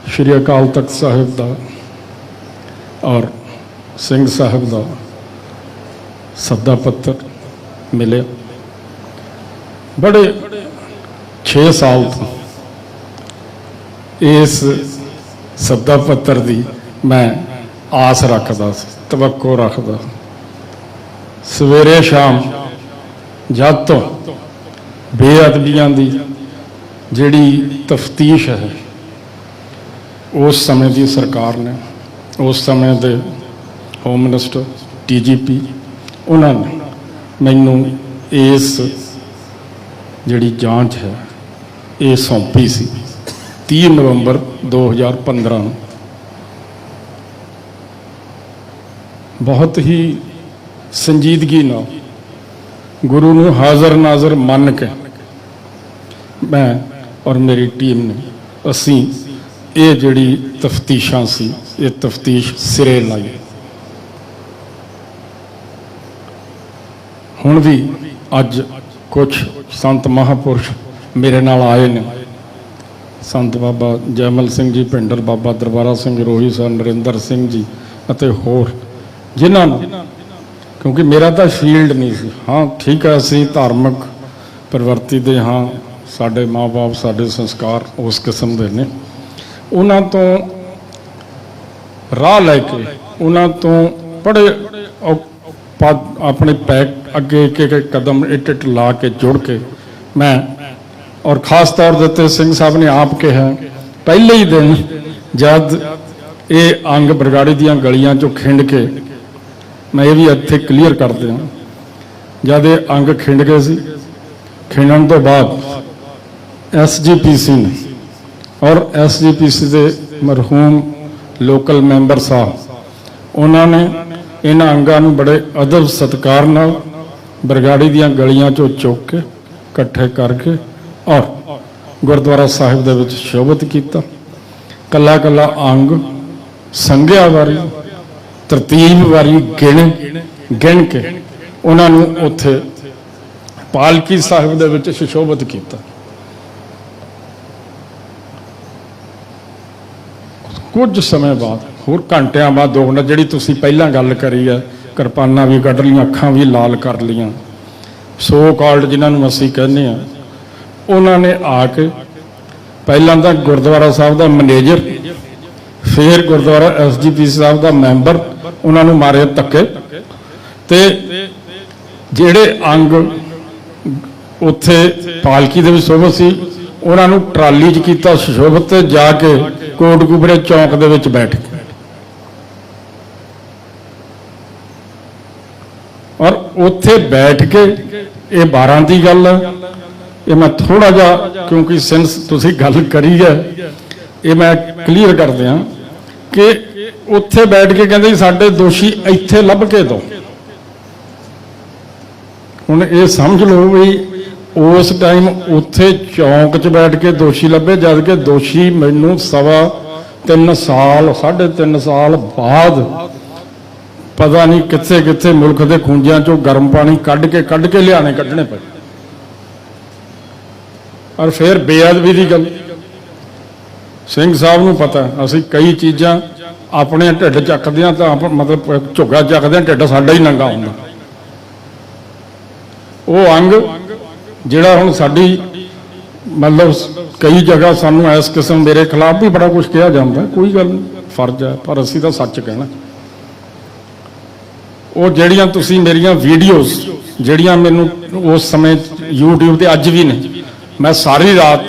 श्री अकाल तख्त साहिब का और सिंह साहिब का सद्दा पत्र मिले। बड़े 6 साल तो इस सद्दा पत्र की मैं आस रखता, तवक्को रखता। सवेरे शाम जब तो बेअदबियां की जिहड़ी तफ्तीश है उस समय की सरकार ने, उस समय के होम मिनिस्टर TGP उन्होंने मैनू इस जिहड़ी जांच है ये सौंपी सी 30 नवंबर 2015 में। बहुत ही संजीदगी नाल गुरु नूं हाज़र नाज़र मन के मैं और मेरी टीम ने असी ये जिहड़ी तफ्तीशां सी ये तफ्तीश सिरे लाई। हुण भी अज कुछ संत महापुरुष मेरे नाल आए ने, संत बाबा जैमल सिंह जी पिंडर, बाबा दरबारा सिंह रोही, सर नरिंदर सिंह जी अते होर, जिन्हां नूं क्योंकि मेरा तो फील्ड नहीं सी। हाँ ठीक है, असीं धार्मिक प्रवृत्ति दे हाँ, साडे माँ बाप साडे संस्कार उस किस्म के ने, उन्हां तो राह लैके उन्हां तो बड़े अपने पैक अगे एक कदम इट ला के जुड़ के मैं, और खास तौर देते सिंह साहब ने आप कहा पहले ही दिन जब ये अंग बरगाड़ी दियां गलियां चों खिंड के, मैं ये भी इत्थे क्लीयर कर दिया, जब ये अंग खिंड गए सी, खिंडन तो बाद SGPC ने और SGPC के मरहूम लोकल मैंबर साहब उन्होंने इन्हां अंगां नूं बड़े अदब सत्कार नाल बरगाड़ी दियां गलियां चों चुक के इकट्ठे करके और गुरुद्वारा साहिब दे विच शोभित किया। कला कला अंग संघिया वारी तरतीब वारी गिण के उन्होंने उत्थे पालकी साहिब दे विच सुशोभित किया। कुछ समय बाद होर घंटियां बाद 2 घंटे जिहड़ी तुसीं पहलां गल करी है, किरपानां भी कढ़ लियां, अखां भी लाल कर लियां, सो कॉल्ड जिन्होंने असीं कहने आ, उन्होंने आके पहलां तां गुरुद्वारा साहब का मैनेजर, फिर गुरुद्वारा SGPC साहब का मैंबर, उन्होंने मारे धक्के ते जिहड़े अंग उत्थे पालकी दे विच शोभित सी उन्होंने ट्राली च कीता सुशोभित, जाके कोटकूबरे चौंक दे विच बैठ गए और उत्थे बैठ के ये 12 की गल है। ये मैं थोड़ा जा क्योंकि सिंस तुसीं गल करी है ये मैं क्लीयर कर दियां कि उत्थे बैठ के कहते साडे दोषी इत्थे लभ के दो। हुण ये समझ लो भी उस टाइम उत्थे चौंक च बैठ के दोषी लभे, जबकि दोषी मैनू 3.25 साल 3.5 साल बाद पता नहीं कित्थे कित्थे मुल्क के खूंजियां चों गर्म पानी कढ़ के लियाने कढ़ने पे, और फिर बेअदबी की गल सिंह साहब नूं पता असीं कई चीज़ां अपने ढिड चकदे हां तां मतलब झुग्गा चकदे हां, ढिड साडा ही नंगा हुंदा। वो अंग जिहड़ा हुण साडी मतलब कई जगह सानूं इस किस्म मेरे खिलाफ भी बड़ा कुछ कहा जाता, कोई गल नहीं, फर्ज है, पर असीं तां सच कहना। वो जिहड़ियां तुसीं मेरियां वीडियोज़ जिहड़ियां मैनूं उस समय YouTube ते अज भी ने, मैं सारी रात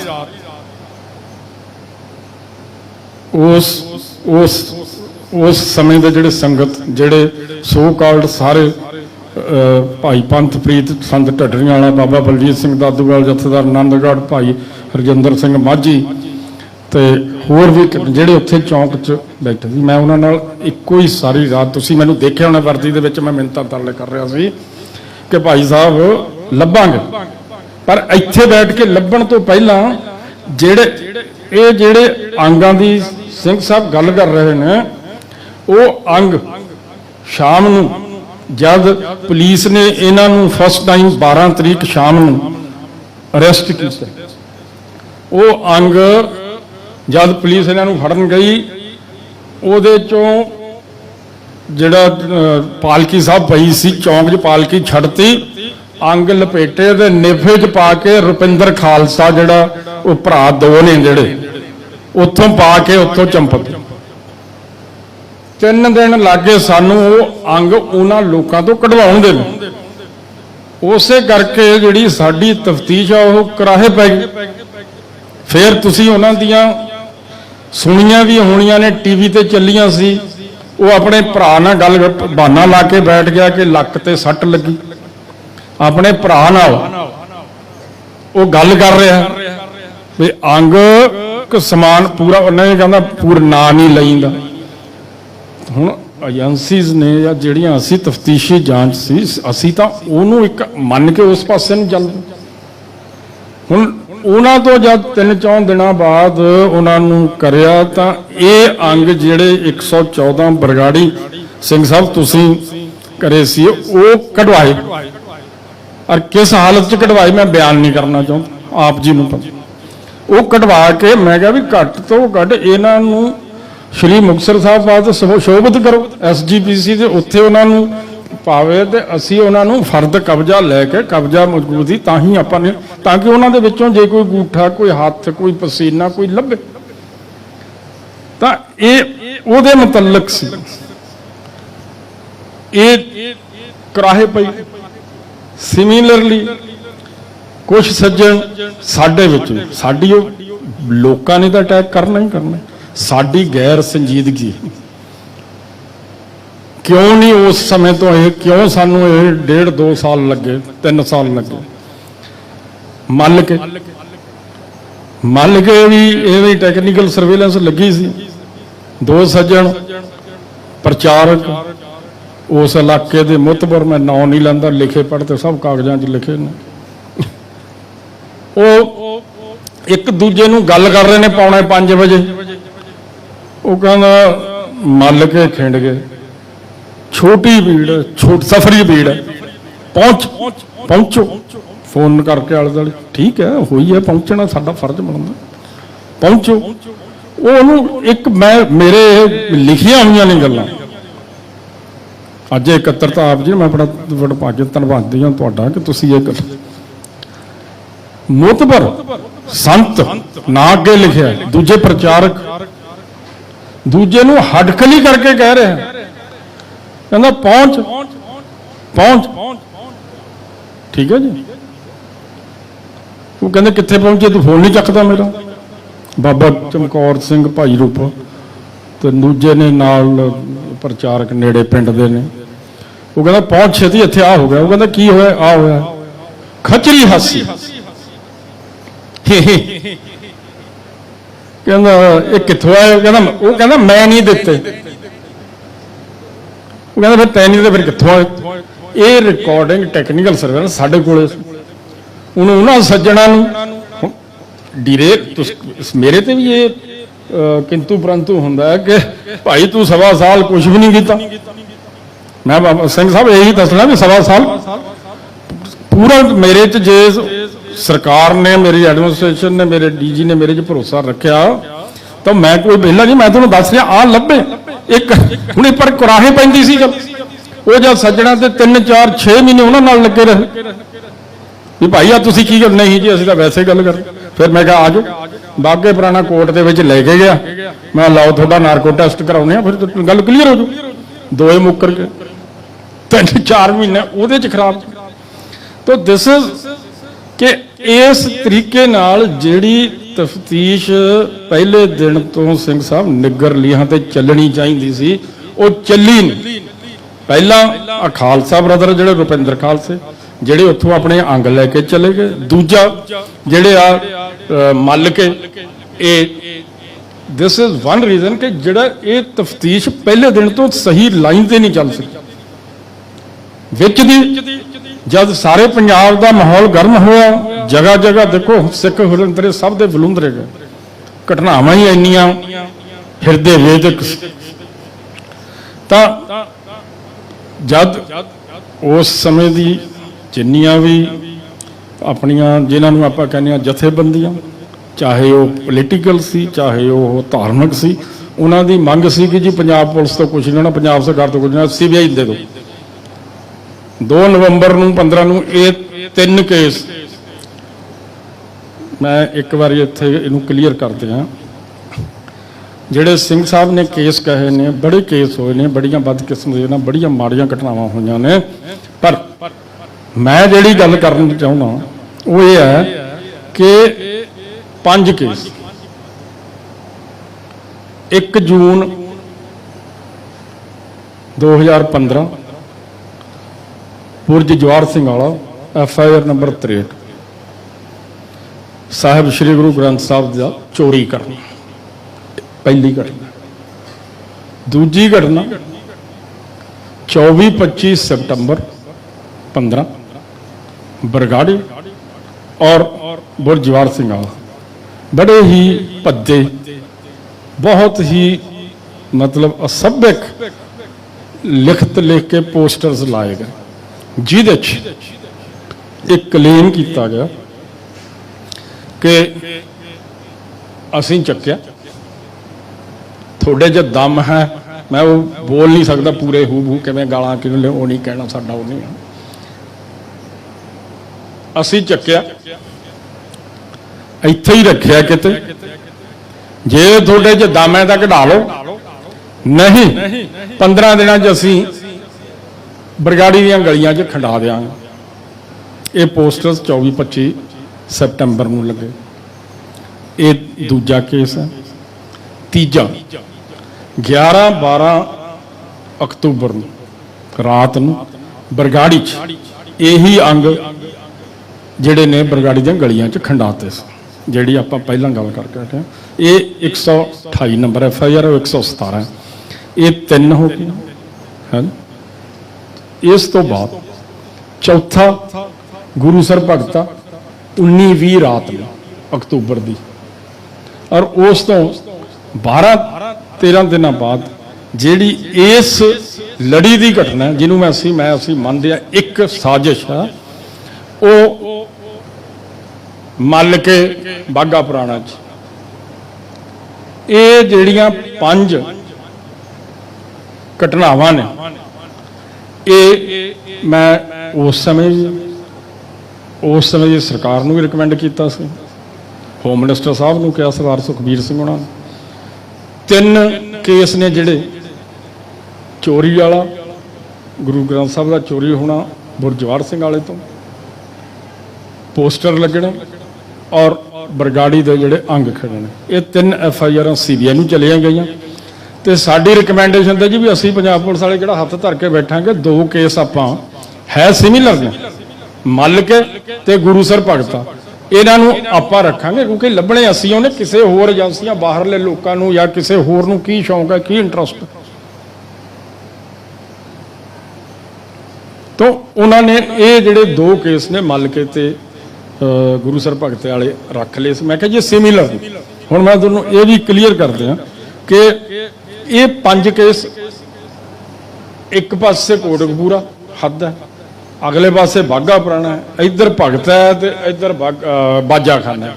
उस समय के जिहड़े संगत जिहड़े सो कॉल्ड सारे भाई पंथप्रीत संत ढडरियां वाला, बाबा बलजीत सिंह दादूवाल, जथेदार आनंदगढ़, भाई हरजिंदर सिंह माझी ते होर भी जिहड़े उत्थे चौंक च बैठे सी, मैं उन्हां नाल इक्को ही सारी रात, तुसीं मैनूं देखिआ होणा वर्दी दे विच मैं मिन्नतां तरले कर रहा सी कि भाई साहब लभांगे, पर इत्थे बैठ के लभण तो पहलां जिहड़े अंगां दी सिंह साहब गल कर रहे हैं, वो अंग शाम नूं जब पुलिस ने इन्हों फर्स्ट टाइम 12 तरीक शाम नूं अरेस्ट किया, वो अंग जद पुलिस इन्हों फड़न गई ਉਹਦੇ ਚੋਂ ਜਿਹੜਾ ਪਾਲਕੀ ਸਾਹਿਬ ਪਈ ਸੀ ਚੌਂਕ 'ਚ ਪਾਲਕੀ ਛੱਡਤੀ, ਅੰਗ ਲਪੇਟੇ ਤੇ ਨੇਫੇ 'ਚ ਪਾ ਕੇ ਰੁਪਿੰਦਰ ਖਾਲਸਾ ਜਿਹੜਾ ਉਹ ਭਰਾ ਦੋ ਨੇ ਜਿਹੜੇ ਉੱਥੋਂ ਪਾ ਕੇ ਉੱਥੋਂ ਚੰਪਤ 3 ਦਿਨ ਲੱਗੇ ਸਾਨੂੰ ਉਹ ਅੰਗ ਉਹਨਾਂ ਲੋਕਾਂ ਤੋਂ ਕਢਵਾਉਣ ਦੇ ਨੂੰ। ਉਸੇ ਕਰਕੇ ਜਿਹੜੀ ਸਾਡੀ ਤਫਤੀਸ਼ ਆ ਉਹ ਕਰਾਹੇ ਪੈ ਗਈ। ਫਿਰ ਤੁਸੀਂ ਉਹਨਾਂ ਦੀਆਂ ਸੁਣੀਆਂ ਵੀ ਹੋਣੀਆਂ ਨੇ, ਟੀਵੀ ਤੇ ਚੱਲੀਆਂ ਸੀ। ਉਹ ਆਪਣੇ ਭਰਾ ਨਾਲ ਗੱਲ ਬਹਾਨਾ ਲਾ ਕੇ ਬੈਠ ਗਿਆ ਕਿ ਲੱਕ ਤੇ ਸੱਟ ਲੱਗੀ, ਆਪਣੇ ਭਰਾ ਨਾਲ ਉਹ ਗੱਲ ਕਰ ਰਿਹਾ ਵੀ ਅੰਗ ਸਮਾਨ ਪੂਰਾ, ਉਹਨੇ ਕਹਿੰਦਾ ਪੂਰਾ ਨਾਂ ਨਹੀਂ ਲਈਂਦਾ। ਹੁਣ ਏਜੰਸੀਜ਼ ਨੇ ਜਾਂ ਜਿਹੜੀਆਂ ਅਸੀਂ ਤਫਤੀਸ਼ੀ ਜਾਂਚ ਸੀ, ਅਸੀਂ ਤਾਂ ਉਹਨੂੰ ਇੱਕ ਮੰਨ ਕੇ ਉਸ ਪਾਸੇ ਨੂੰ ਚੱਲ। ਹੁਣ ਉਹਨਾਂ ਤੋਂ ਜਦ 3-4 ਦਿਨਾਂ ਬਾਅਦ ਉਹਨਾਂ ਨੂੰ ਕਰਿਆ ਤਾਂ ਇਹ ਅੰਗ ਜਿਹੜੇ 114 ਬਰਗਾੜੀ ਸਿੰਘ ਸਾਹਿਬ ਤੁਸੀਂ ਕਰੇ ਸੀ ਉਹ ਕਢਵਾਏ, ਔਰ ਕਿਸ ਹਾਲਤ 'ਚ ਕਢਵਾਏ ਮੈਂ ਬਿਆਨ ਨਹੀਂ ਕਰਨਾ ਚਾਹੁੰਦਾ, ਆਪ ਜੀ ਨੂੰ ਪਤਾ। ਉਹ ਕਢਵਾ ਕੇ ਮੈਂ ਕਿਹਾ ਵੀ ਘੱਟ ਤੋਂ ਘੱਟ ਇਹਨਾਂ ਨੂੰ ਸ਼੍ਰੀ ਮੁਕਤਸਰ ਸਾਹਿਬ ਵਾਸਤੇ ਸ਼ੋਭਿਤ ਕਰੋ, SGPC ਦੇ ਉੱਥੇ ਉਹਨਾਂ ਨੂੰ ਪਾਵੇ ਤੇ ਅਸੀਂ ਉਹਨਾਂ ਨੂੰ ਫਰਦ ਕਬਜ਼ਾ ਲੈ ਕੇ ਕਬਜ਼ਾ ਮਜ਼ਬੂਤੀ ਤਾਂ ਹੀ ਆਪਾਂ ਨੇ, ਤਾਂ ਕਿ ਉਹਨਾਂ ਦੇ ਵਿੱਚੋਂ ਜੇ ਕੋਈ ਗੂਠਾ, ਕੋਈ ਹੱਥ, ਕੋਈ ਪਸੀਨਾ ਕੋਈ ਲੱਭੇ ਤਾਂ ਇਹ ਉਹਦੇ ਮੁਤਲਕ ਸੀ। ਇਹ ਕਰਾਹੇ ਪਈ। ਸਿਮਿਲਰਲੀ ਕੁਝ ਸੱਜਣ ਸਾਡੇ ਵਿੱਚ, ਸਾਡੀ ਉਹ ਲੋਕਾਂ ਨੇ ਤਾਂ ਅਟੈਕ ਕਰਨਾ ਹੀ ਕਰਨਾ, ਸਾਡੀ ਗੈਰ ਸੰਜੀਦਗੀ ਕਿਉਂ ਨਹੀਂ ਉਸ ਸਮੇਂ ਤੋਂ ਇਹ, ਕਿਉਂ ਸਾਨੂੰ ਇਹ 1.5-2 ਸਾਲ ਲੱਗੇ, 3 ਸਾਲ ਲੱਗੇ ਮੱਲ ਕੇ ਵੀ ਇਹ ਵੀ ਟੈਕਨੀਕਲ ਸਰਵੇਲੈਂਸ ਲੱਗੀ ਸੀ। 2 ਸੱਜਣ ਪ੍ਰਚਾਰਕ ਉਸ ਇਲਾਕੇ ਦੇ ਮੁਤਬਰ, ਮੈਂ ਨਾਂ ਨਹੀਂ ਲੈਂਦਾ, ਲਿਖੇ ਪੜ੍ਹਤੇ ਸਭ ਕਾਗਜ਼ਾਂ 'ਚ ਲਿਖੇ ਨੇ, ਉਹ ਇੱਕ ਦੂਜੇ ਨੂੰ ਗੱਲ ਕਰ ਰਹੇ ਨੇ 4:45 ਵਜੇ। ਉਹ ਕਹਿੰਦਾ ਮੱਲ ਕੇ ਖਿੰਡ ਗਏ, ਛੋਟੀ ਭੀੜ, ਸਫਰੀ ਭੀੜ ਹੈ, ਪਹੁੰਚੋ ਫੋਨ ਕਰਕੇ ਆਲੇ ਦੁਆਲੇ, ਠੀਕ ਹੈ ਹੋਈ ਹੈ ਪਹੁੰਚਣਾ, ਸਾਡਾ ਫਰਜ਼ ਬਣਦਾ, ਪਹੁੰਚੋ। ਉਹ ਉਹਨੂੰ ਇੱਕ ਮੇਰੇ ਲਿਖੀਆਂ ਹੋਈਆਂ ਨੇ ਗੱਲਾਂ, ਅੱਜ ਇਕੱਤਰਤਾ ਆਪ ਜੀ ਮੈਂ ਬੜਾ ਭਾਗ ਧੰਨਵਾਦੀ ਹਾਂ ਤੁਹਾਡਾ ਕਿ ਤੁਸੀਂ ਇਹ ਗੱਲ ਮੁਤਬਰ ਸੰਤ ਨਾ ਅੱਗੇ ਲਿਖਿਆ, ਦੂਜੇ ਪ੍ਰਚਾਰਕ ਦੂਜੇ ਨੂੰ ਹੱਡਖਲੀ ਕਰਕੇ ਕਹਿ ਰਿਹਾ, ਕਹਿੰਦਾ ਪਹੁੰਚ ਠੀਕ ਹੈ ਜੀ। ਉਹ ਕਹਿੰਦੇ ਕਿੱਥੇ ਪਹੁੰਚੇ, ਤੂੰ ਫੋਨ ਨਹੀਂ ਚੱਕਦਾ ਮੇਰਾ। ਬਾਬਾ ਚਮਕੌਰ ਸਿੰਘ ਭਾਈ ਰੂਪਾ ਤੇ ਦੂਜੇ ਨੇ ਨਾਲ ਪ੍ਰਚਾਰਕ ਨੇੜੇ ਪਿੰਡ ਦੇ ਨੇ। ਉਹ ਕਹਿੰਦਾ ਪਹੁੰਚ ਛੇਤੀ, ਇੱਥੇ ਆ ਹੋ ਗਿਆ। ਉਹ ਕਹਿੰਦਾ ਕੀ ਹੋਇਆ, ਆ ਹੋਇਆ। ਖਚਰੀ ਹਾਸੀ, ਕਹਿੰਦਾ ਇਹ ਕਿੱਥੋਂ ਆਇਆ, ਉਹ ਕਹਿੰਦਾ ਮੈਂ ਨਹੀਂ ਦਿੱਤੇ। ਉਹ ਕਹਿੰਦਾ ਫਿਰ ਤੈਨੂੰ ਨਹੀਂ, ਫਿਰ ਕਿੱਥੋਂ ਆਏ। ਇਹ ਰਿਕਾਰਡਿੰਗ ਟੈਕਨੀਕਲ ਸਰਵੇਲੈਂਸ ਸਾਡੇ ਕੋਲ, ਉਹਨੂੰ ਉਹਨਾਂ ਸੱਜਣਾ ਨੂੰ ਡੀਰੇ ਮੇਰੇ ਤੇ ਵੀ ਇਹ ਕਿੰਤੂ ਪਰੰਤੂ ਹੁੰਦਾ ਹੈ ਕਿ ਭਾਈ ਤੂੰ 1.25 ਸਾਲ ਕੁਝ ਵੀ ਨਹੀਂ ਕੀਤਾ। ਮੈਂ ਬਾਬਾ ਸਿੰਘ ਸਾਹਿਬ ਇਹੀ ਦੱਸਣਾ ਵੀ 1.25 ਸਾਲ ਪੂਰਾ ਮੇਰੇ 'ਚ, ਜੇ ਸਰਕਾਰ ਨੇ, ਮੇਰੀ ਐਡਮਿਨਿਸਟ੍ਰੇਸ਼ਨ ਨੇ, ਮੇਰੇ DG ਨੇ ਮੇਰੇ 'ਚ ਭਰੋਸਾ ਰੱਖਿਆ ਤਾਂ ਮੈਂ ਕੋਈ ਵਿਹਲਾ ਨਹੀਂ। ਮੈਂ ਤੁਹਾਨੂੰ ਦੱਸ ਰਿਹਾ ਆ ਲੱਭੇ ਇੱਕ ਹੁਣੇ, ਪਰ ਕੁਰਾਹੇ ਪੈਂਦੀ ਸੀ ਜਦ ਉਹ ਜਦ ਸੱਜਣਾ ਤੇ 3-4-6 ਮਹੀਨੇ ਉਹਨਾਂ ਨਾਲ ਲੱਗੇ ਰਹੇ ਵੀ ਭਾਈ ਆ ਤੁਸੀਂ ਕੀ ਗੱਲ, ਨਹੀਂ ਜੀ ਅਸੀਂ ਤਾਂ ਵੈਸੇ ਗੱਲ ਕਰ। ਫਿਰ ਮੈਂ ਕਿਹਾ ਆ ਜਾਓ, ਬਾਗੇ ਪੁਰਾਣਾ ਕੋਰਟ ਦੇ ਵਿੱਚ ਲੈ ਕੇ ਗਿਆ, ਮੈਂ ਲਾਓ ਤੁਹਾਡਾ ਨਾਰਕੋ ਟੈਸਟ ਕਰਾਉਣੇ ਆ, ਫਿਰ ਗੱਲ ਕਲੀਅਰ ਹੋ ਜੂ। ਦੋਏ ਮੁੱਕਰ ਕੇ 3-4 ਮਹੀਨੇ ਉਹਦੇ 'ਚ ਖਰਾਬ। ਤਾਂ ਦਿਸ ਇਜ਼ ਕਿ ਇਸ ਤਰੀਕੇ ਨਾਲ ਜਿਹੜੀ ਤਫਤੀਸ਼ ਪਹਿਲੇ ਦਿਨ ਤੋਂ ਸਿੰਘ ਸਾਹਿਬ ਨਿੱਗਰ ਲੀਹਾਂ ਤੇ ਚੱਲਣੀ ਚਾਹੀਦੀ ਸੀ, ਉਹ ਚੱਲੀ ਨਹੀਂ। ਪਹਿਲਾਂ ਖਾਲਸਾ ਬ੍ਰਦਰ ਜਿਹੜੇ ਰੁਪਿੰਦਰ ਖਾਲਸੇ ਜਿਹੜੇ ਉੱਥੋਂ ਆਪਣੇ ਅੰਗ ਲੈ ਕੇ ਚਲੇ ਗਏ, ਦੂਜਾ ਜਿਹੜੇ ਆ ਮੱਲ ਕੇ, ਇਹ ਦਿਸ ਇਜ਼ ਵਨ ਰੀਜ਼ਨ ਕਿ ਜਿਹੜਾ ਇਹ ਤਫਤੀਸ਼ ਪਹਿਲੇ ਦਿਨ ਤੋਂ ਸਹੀ ਲਾਈਨ ਤੇ ਨਹੀਂ ਚੱਲ ਸਕੀ। ਵਿੱਚ ਦੀ ਜਦ ਸਾਰੇ ਪੰਜਾਬ ਦਾ ਮਾਹੌਲ ਗਰਮ ਹੋਇਆ, ਜਗ੍ਹਾ ਜਗ੍ਹਾ ਦੇਖੋ ਸਿੱਖ ਹੁਲੰਦਰੇ ਸਭ ਦੇ ਬਲੁੰਦਰੇ ਗਏ, ਘਟਨਾਵਾਂ ਹੀ ਇੰਨੀਆਂ ਹਿਰਦੇ ਵੇਦਕ। ਤਾਂ ਜਦ ਉਸ ਸਮੇਂ ਦੀ ਜਿੰਨੀਆਂ ਵੀ ਆਪਣੀਆਂ, ਜਿਨ੍ਹਾਂ ਨੂੰ ਆਪਾਂ ਕਹਿੰਦੇ ਹਾਂ ਜਥੇਬੰਦੀਆਂ, ਚਾਹੇ ਉਹ ਪੋਲੀਟੀਕਲ ਸੀ ਚਾਹੇ ਉਹ ਧਾਰਮਿਕ ਸੀ। ਉਹਨਾਂ ਦੀ ਮੰਗ ਸੀ ਕਿ ਜੀ ਪੰਜਾਬ ਪੁਲਿਸ ਤੋਂ ਕੁਛ ਨਹੀਂ ਹੋਣਾ, ਪੰਜਾਬ ਸਰਕਾਰ ਤੋਂ ਕੁਛ ਨਹੀਂ, CBI ਦੇ ਦਿਓ। 2 ਨਵੰਬਰ ਨੂੰ 15 ਨੂੰ ਇਹ 3 ਕੇਸ, ਮੈਂ ਇੱਕ ਵਾਰੀ ਇੱਥੇ ਇਹਨੂੰ ਕਲੀਅਰ ਕਰਦੇ ਹਾਂ, ਜਿਹੜੇ ਸਿੰਘ ਸਾਹਿਬ ਨੇ ਕੇਸ ਕਹੇ ਨੇ, ਬੜੇ ਕੇਸ ਹੋਏ ਨੇ, ਬੜੀਆਂ ਬਦਕਿਸਮਤੀਆਂ ਨਾਲ ਬੜੀਆਂ ਮਾੜੀਆਂ ਘਟਨਾਵਾਂ ਹੋਈਆਂ ਨੇ, ਪਰ ਮੈਂ ਜਿਹੜੀ ਗੱਲ ਕਰਨ ਚਾਹੁੰਦਾ ਉਹ ਇਹ ਹੈ ਕਿ 5 ਕੇਸ 1 ਜੂਨ 2015 ਬੁਰਜ ਜਵਾਹਰ ਸਿੰਘ ਵਾਲਾ FIR ਨੰਬਰ 63, ਸਾਹਿਬ ਸ੍ਰੀ ਗੁਰੂ ਗ੍ਰੰਥ ਸਾਹਿਬ ਦਾ ਚੋਰੀ ਕਰਨਾ, ਪਹਿਲੀ ਘਟਨਾ। ਦੂਜੀ ਘਟਨਾ 24-25 सितंबर 15 बरगाड़ी और बुर्ज जवाहर सिंह वाला, बड़े ही भद्दे, बहुत ही मतलब असभ्यक लिखत लिख के पोस्टर्स लाए गए, जिहदे एक क्लेम किया गया कि असीं चक्या, थोड़े जो दम है, मैं वो बोल नहीं सकता पूरे हूबहू किवें गालां किवें, वो नहीं कहना, साडा वो नहीं, असीं चक्या इत्थे ही रखिया किते, जे थोड़े च दम है तां कढा लो, नहीं 15 दिनां च असीं बरगाड़ी दीआं गलियां च खंडा देंगे। ये पोस्टर्स 24-25 सितंबर नूं लगे। ये दूजा केस है। तीजा 11-12 अक्तूबर रात नूं बरगाड़ी यही अंग जिहड़े ने बरगाड़ी दी गलियां च खंडाते सी, जिहड़ी आपां पहलां गल करके हटे। ये 128 नंबर FIR 117, ये 3 हो गए हैं। इस तो बाद चौथा गुरुसर भगता 19-20 रात में अक्तूबर दी, और उस तो 12-13 दिन बाद जिहड़ी इस लड़ी की घटना है, जिन्हों मैं असी मानते हैं एक साजिश है, वो मल के बाघा पुराणा च ये जिहड़ियां 5 घटनावां ने, ये मैं उस समय की सरकार नूं भी रिकमेंड किया, होम मिनिस्टर साहब नूं कहा, सरदार सुखबीर सिंह उन्हां ने। 3 केस ने जिहड़े चोरी वाला, गुरु ग्रंथ साहब का चोरी होना, बुर्ज जवाहर सिंह वाले तो पोस्टर लगने, और बरगाड़ी के जिहड़े अंग खड़े ने, ये 3 FIR CBI नूं चलिया गई। तो साडी रिकमेंडेशन है जी भी असी पंजाब पुलिस वाले जिहड़ा हत्थ धर के बैठांगे, 2 केस आपां है सिमिलर ने, मल के ते गुरुसर भगता, इन्हां नूं आपां रखांगे, क्योंकि लभणे असीं ओने किसी होर एजेंसियां बाहरले लोकां नूं या किसी होर नूं की शौक है, की इंटरस्ट, तो उन्होंने ये जिहड़े 2 केस ने मल के ते गुरुसर भगते वाले रख ले। मैं कहा जी सिमिलर। हुण मैं तुहानूं ये भी क्लीयर कर दियां कि ये 5 केस एक पासे कोटकपूरा हद है, अगले पासे बाघा पुराना है, इधर भगत है तो इधर बाजा खाना है।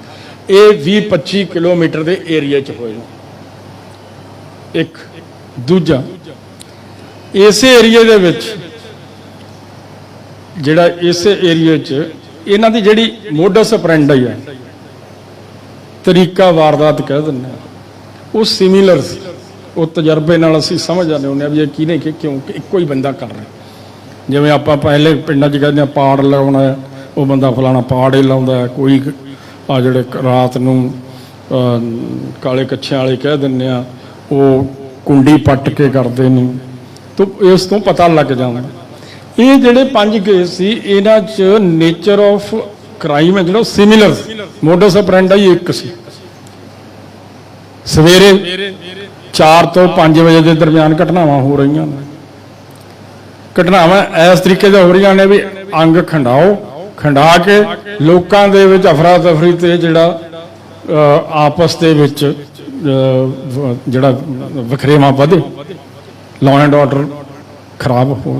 ये 20-25 किलोमीटर के एरिए च होए। एक दूजा इस एरिए दे विच जिहड़ा इस एरिए च इन्हां दी जिहड़ी मोडस ऑपरेंडी है, तरीका वारदात कह दिंदे आ, वो सिमिलर सी। वो तजर्बे नाल असीं समझ जाने होंगे भी ये किने कि क्यों इक्को ही बंदा कर रहा। जिवें आपां पहले पिंडां च कहदे पाड़ लाउणा है, वो बंदा फलाना पाड़ ही लाउंदा है, कोई आ जिहड़े रात नूं काले कच्छियां वाले कह दिंदे आ, वो कुंडी पट के करदे ने, तो इस तो पता लग जांदा। ये जिहड़े 5 केस सी, इन्हां च नेचर ऑफ क्राइम है जिहड़ा सिमिलर, मोडस ऑपरेंडी एक सी। सवेरे 4 तो 5 बजे के दरमियान घटनावां हो रही हैं। घटनावां इस तरीके से हो रही ने भी अंग खंडाओ, खंडा के लोगों के अफरा तफरी ते जिहड़ा आपस दे विच जिहड़ा वखरेवा वधे, लॉ एंड ऑर्डर खराब हो।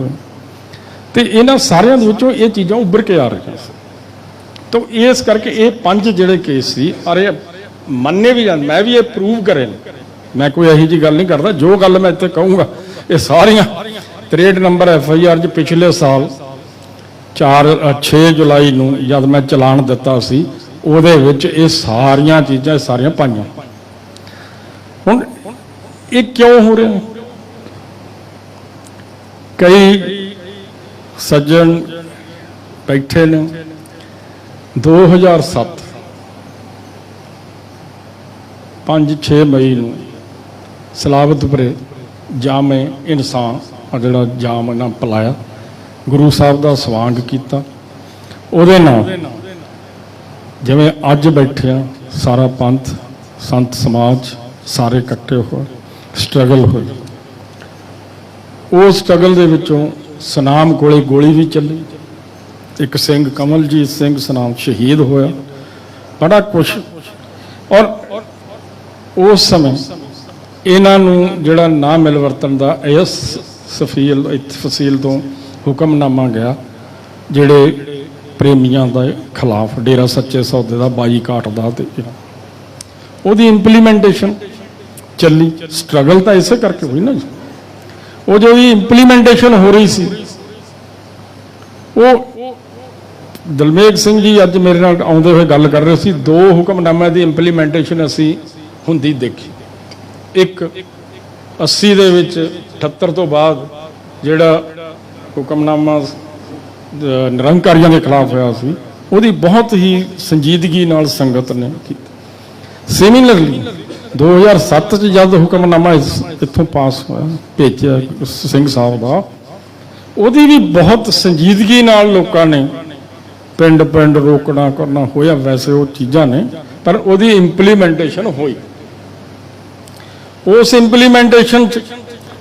तो इन्हां सारियां दे विचों ये चीज़ां उभर के आ रही। तो इस करके ये 5 जिहड़े केस सी, अरे ਮੰਨੇ ਵੀ ਜਾਂਦੇ, ਮੈਂ ਵੀ ਇਹ ਪ੍ਰੂਵ ਕਰੇ ਨੇ, ਮੈਂ ਕੋਈ ਇਹੋ ਜਿਹੀ ਗੱਲ ਨਹੀਂ ਕਰਦਾ। ਜੋ ਗੱਲ ਮੈਂ ਇੱਥੇ ਕਹੂੰਗਾ ਇਹ ਸਾਰੀਆਂ 63 ਨੰਬਰ FIR 'ਚ ਪਿਛਲੇ ਸਾਲ 6 ਜੁਲਾਈ ਨੂੰ ਜਦ ਮੈਂ ਚਲਾਨ ਦਿੱਤਾ ਸੀ, ਉਹਦੇ ਵਿੱਚ ਇਹ ਸਾਰੀਆਂ ਚੀਜ਼ਾਂ ਸਾਰੀਆਂ ਪਾਈਆਂ। ਹੁਣ ਇਹ ਕਿਉਂ ਹੋ ਰਿਹਾ? ਕਈ ਸੱਜਣ ਬੈਠੇ ਨੇ 2007 5-6 ਮਈ ਨੂੰ ਸਲਾਵਤਪੁਰੇ ਜਾਮੇ ਇਨਸਾਨ ਆ ਜਿਹੜਾ ਜਾਮ ਇਹਨਾਂ ਪਿਲਾਇਆ, ਗੁਰੂ ਸਾਹਿਬ ਦਾ ਸਵਾਂਗ ਕੀਤਾ। ਉਹਦੇ ਨਾਲ ਜਿਵੇਂ ਅੱਜ ਬੈਠੇ ਆ ਸਾਰਾ ਪੰਥ, ਸੰਤ ਸਮਾਜ ਸਾਰੇ ਇਕੱਠੇ ਹੋਏ, ਸਟਰਗਲ ਹੋਈ। ਉਸ ਸਟਰਗਲ ਦੇ ਵਿੱਚੋਂ ਸਨਾਮ ਕੋਲੇ ਗੋਲੀ ਵੀ ਚੱਲੀ, ਇੱਕ ਸਿੰਘ ਕਮਲਜੀਤ ਸਿੰਘ ਸਨਾਮ ਸ਼ਹੀਦ ਹੋਇਆ, ਬੜਾ ਕੁਛ। ਔਰ ਉਸ ਸਮੇਂ ਇਹਨਾਂ ਨੂੰ ਜਿਹੜਾ ਨਾ ਮਿਲਵਰਤਨ ਦਾ ਇਸ ਫਸੀਲ ਤੋਂ ਹੁਕਮਨਾਮਾ ਗਿਆ, ਜਿਹੜੇ ਪ੍ਰੇਮੀਆਂ ਦੇ ਖਿਲਾਫ ਡੇਰਾ ਸੱਚੇ ਸੌਦੇ ਦਾ ਬਾਈਕਾਟ ਦਾ, ਤੇ ਉਹਦੀ ਇੰਪਲੀਮੈਂਟੇਸ਼ਨ ਚੱਲੀ। ਸਟਰਗਲ ਤਾਂ ਇਸੇ ਕਰਕੇ ਹੋਈ ਨਾ ਜੀ। ਉਹ ਜੋ ਇੰਪਲੀਮੈਂਟੇਸ਼ਨ ਹੋ ਰਹੀ ਸੀ, ਉਹ ਦਲਮੇਗ ਸਿੰਘ ਜੀ ਅੱਜ ਮੇਰੇ ਨਾਲ ਆਉਂਦੇ ਹੋਏ ਗੱਲ ਕਰ ਰਹੇ ਸੀ, 2 ਹੁਕਮਨਾਮਿਆਂ ਦੀ ਇੰਪਲੀਮੈਂਟੇਸ਼ਨ ਅਸੀਂ ਹੁੰਦੀ ਦੇਖੀ। ਇੱਕ 80 ਦੇ ਵਿੱਚ 78 ਤੋਂ ਬਾਅਦ ਜਿਹੜਾ ਹੁਕਮਨਾਮਾ ਨਿਰੰਕਾਰੀਆਂ ਦੇ ਖਿਲਾਫ ਹੋਇਆ ਸੀ, ਉਹਦੀ ਬਹੁਤ ਹੀ ਸੰਜੀਦਗੀ ਨਾਲ ਸੰਗਤ ਨੇ ਕੀਤੀ। ਸਿਮਿਲਰਲੀ 2007 'ਚ ਜਦ ਹੁਕਮਨਾਮਾ ਇੱਥੋਂ ਪਾਸ ਹੋਇਆ, ਭੇਜਿਆ ਸਿੰਘ ਸਾਹਿਬ ਦਾ, ਉਹਦੀ ਵੀ ਬਹੁਤ ਸੰਜੀਦਗੀ ਨਾਲ ਲੋਕਾਂ ਨੇ ਪਿੰਡ ਪਿੰਡ ਰੋਕਣਾ ਕਰਨਾ ਹੋਇਆ। ਵੈਸੇ ਉਹ ਚੀਜ਼ਾਂ ਨੇ, ਪਰ ਉਹਦੀ ਇੰਪਲੀਮੈਂਟੇਸ਼ਨ ਹੋਈ। ਉਸ ਇੰਪਲੀਮੈਂਟੇਸ਼ਨ 'ਚ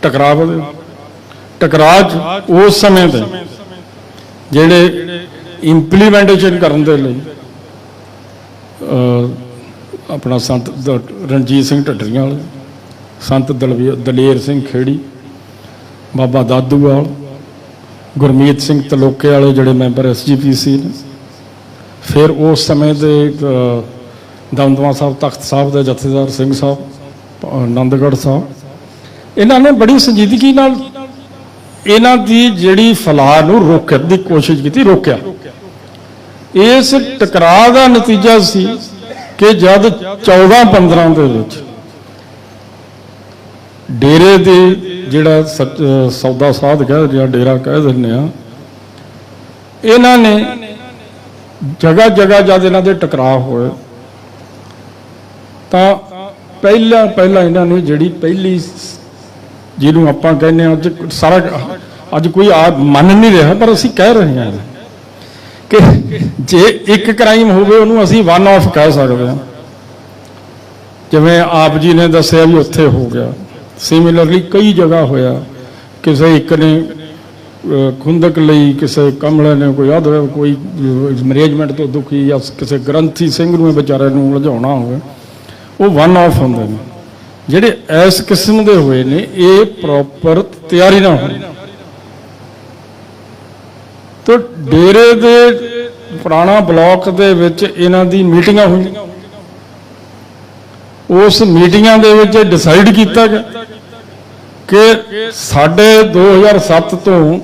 ਟਕਰਾਅ ਵਧੇ। ਟਕਰਾਅ 'ਚ ਉਸ ਸਮੇਂ ਦੇ ਜਿਹੜੇ ਇੰਪਲੀਮੈਂਟੇਸ਼ਨ ਕਰਨ ਦੇ ਲਈ ਆਪਣਾ ਸੰਤ ਰਣਜੀਤ ਸਿੰਘ ਢੱਡਰੀਆਂ ਵਾਲੇ, ਸੰਤ ਦਲੇਰ ਸਿੰਘ ਖੇੜੀ, ਬਾਬਾ ਦਾਦੂਵਾਲ, ਗੁਰਮੀਤ ਸਿੰਘ ਤਲੋਕੇ ਵਾਲੇ ਜਿਹੜੇ ਮੈਂਬਰ SGPC ਨੇ, ਫਿਰ ਉਸ ਸਮੇਂ ਦੇ ਦਮਦਮਾ ਸਾਹਿਬ ਤਖਤ ਸਾਹਿਬ ਦੇ ਜਥੇਦਾਰ ਸਿੰਘ ਸਾਹਿਬ, ਆਨੰਦਗੜ੍ਹ ਸਾਹਿਬ, ਇਹਨਾਂ ਨੇ ਬੜੀ ਸੰਜੀਦਗੀ ਨਾਲ ਇਹਨਾਂ ਦੀ ਜਿਹੜੀ ਫਲਾਹ ਨੂੰ ਰੋਕਣ ਦੀ ਕੋਸ਼ਿਸ਼ ਕੀਤੀ, ਰੋਕਿਆ। ਇਸ ਟਕਰਾਅ ਦਾ ਨਤੀਜਾ ਸੀ ਕਿ ਜਦ 14-15 ਦੇ ਵਿੱਚ ਡੇਰੇ ਦੇ ਜਿਹੜਾ ਸੌਦਾ ਸਾਧ ਕਹਿ ਜਾਂ ਡੇਰਾ ਕਹਿ ਦਿੰਦੇ ਆ, ਇਹਨਾਂ ਨੇ ਜਗ੍ਹਾ ਜਗ੍ਹਾ ਜਦ ਇਹਨਾਂ ਦੇ ਟਕਰਾਅ ਹੋਏ ਤਾਂ ਪਹਿਲਾਂ ਇਹਨਾਂ ਨੇ ਜਿਹੜੀ ਪਹਿਲੀ, ਜਿਹਨੂੰ ਆਪਾਂ ਕਹਿੰਦੇ ਹਾਂ ਅੱਜ ਕੋਈ ਮੰਨ ਨਹੀਂ ਰਿਹਾ, ਪਰ ਅਸੀਂ ਕਹਿ ਰਹੇ ਹਾਂ ਕਿ ਜੇ ਇੱਕ ਕ੍ਰਾਈਮ ਹੋਵੇ ਉਹਨੂੰ ਅਸੀਂ 1 ਆਫ ਕਹਿ ਸਕਦੇ ਹਾਂ। ਜਿਵੇਂ ਆਪ ਜੀ ਨੇ ਦੱਸਿਆ ਵੀ ਉੱਥੇ ਹੋ ਗਿਆ, ਸਿਮਿਲਰਲੀ ਕਈ ਜਗ੍ਹਾ ਹੋਇਆ। ਕਿਸੇ ਇੱਕ ਨੇ ਖੁੰਦਕ ਲਈ, ਕਿਸੇ ਕਮਲੇ ਨੇ, ਕੋਈ ਮੈਨੇਜਮੈਂਟ ਤੋਂ ਦੁਖੀ, ਜਾਂ ਕਿਸੇ ਗ੍ਰੰਥੀ ਸਿੰਘ ਨੂੰ ਵਿਚਾਰੇ ਨੂੰ ਲਜਾਉਣਾ ਹੋਵੇ, ਉਹ 1 ਆਫ ਹੁੰਦੇ ਨੇ। ਜਿਹੜੇ ਇਸ ਕਿਸਮ ਦੇ ਹੋਏ ਨੇ, ਇਹ ਪ੍ਰੋਪਰ ਤਿਆਰੀ ਨਾਲ ਹੋਈ। ਤੇ ਡੇਰੇ ਦੇ ਪੁਰਾਣਾ ਬਲਾਕ ਦੇ ਵਿੱਚ ਇਹਨਾਂ ਦੀ ਮੀਟਿੰਗਾਂ ਹੋਈਆਂ। ਉਸ ਮੀਟਿੰਗਾਂ ਦੇ ਵਿੱਚ ਡਿਸਾਈਡ ਕੀਤਾ ਗਿਆ ਕਿ ਸਾਡੇ 2007 ਤੋਂ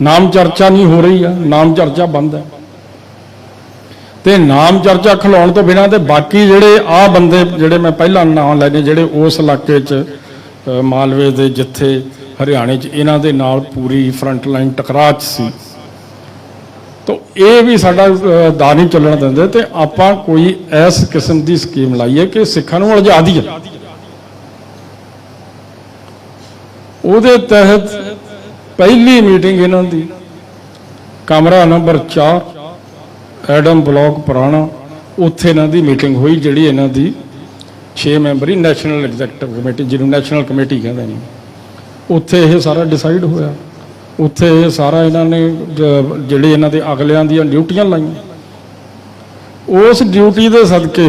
ਨਾਮ ਚਰਚਾ ਨਹੀਂ ਹੋ ਰਹੀ ਆ, ਨਾਮ ਚਰਚਾ ਬੰਦ ਹੈ। ਤੇ ਨਾਮ ਚਰਚਾ ਖਿਲਾਉਣ ਤੋਂ ਬਿਨਾਂ ਤੇ ਬਾਕੀ ਜਿਹੜੇ ਆਹ ਬੰਦੇ ਜਿਹੜੇ ਮੈਂ ਪਹਿਲਾਂ ਨਾਮ ਲੈਣੇ, ਜਿਹੜੇ ਉਸ ਇਲਾਕੇ 'ਚ ਮਾਲਵੇ ਦੇ, ਜਿੱਥੇ ਹਰਿਆਣੇ 'ਚ ਇਹਨਾਂ ਦੇ ਨਾਲ ਪੂਰੀ ਫਰੰਟ ਲਾਈਨ ਟਕਰਾਅ 'ਚ ਸੀ, ਤਾਂ ਇਹ ਵੀ ਸਾਡਾ ਦਾ ਨਹੀਂ ਚੱਲਣ ਦਿੰਦੇ। ਤੇ ਆਪਾਂ ਕੋਈ ਇਸ ਕਿਸਮ ਦੀ ਸਕੀਮ ਲਾਈਏ ਕਿ ਸਿੱਖਾਂ ਨੂੰ ਉਲਝਾ ਦਈਏ। ਉਹਦੇ ਤਹਿਤ ਪਹਿਲੀ ਮੀਟਿੰਗ ਇਹਨਾਂ ਦੀ ਕਮਰਾ ਨੰਬਰ 4 ਐਡਮ ਬਲਾਕ ਪੁਰਾਣਾ, ਉੱਥੇ ਇਹਨਾਂ ਦੀ ਮੀਟਿੰਗ ਹੋਈ, ਜਿਹੜੀ ਇਹਨਾਂ ਦੀ 6 ਮੈਂਬਰੀ ਨੈਸ਼ਨਲ ਐਗਜ਼ੈਕਟਿਵ ਕਮੇਟੀ, ਜਿਹਨੂੰ ਨੈਸ਼ਨਲ ਕਮੇਟੀ ਕਹਿੰਦੇ ਨੇ। ਉੱਥੇ ਇਹ ਸਾਰਾ ਡਿਸਾਈਡ ਹੋਇਆ। ਉੱਥੇ ਇਹ ਸਾਰਾ ਇਹਨਾਂ ਨੇ ਜਿਹੜੇ ਇਹਨਾਂ ਦੇ ਅਗਲਿਆਂ ਦੀਆਂ ਡਿਊਟੀਆਂ ਲਾਈਆਂ। ਉਸ ਡਿਊਟੀ ਦੇ ਸਦਕੇ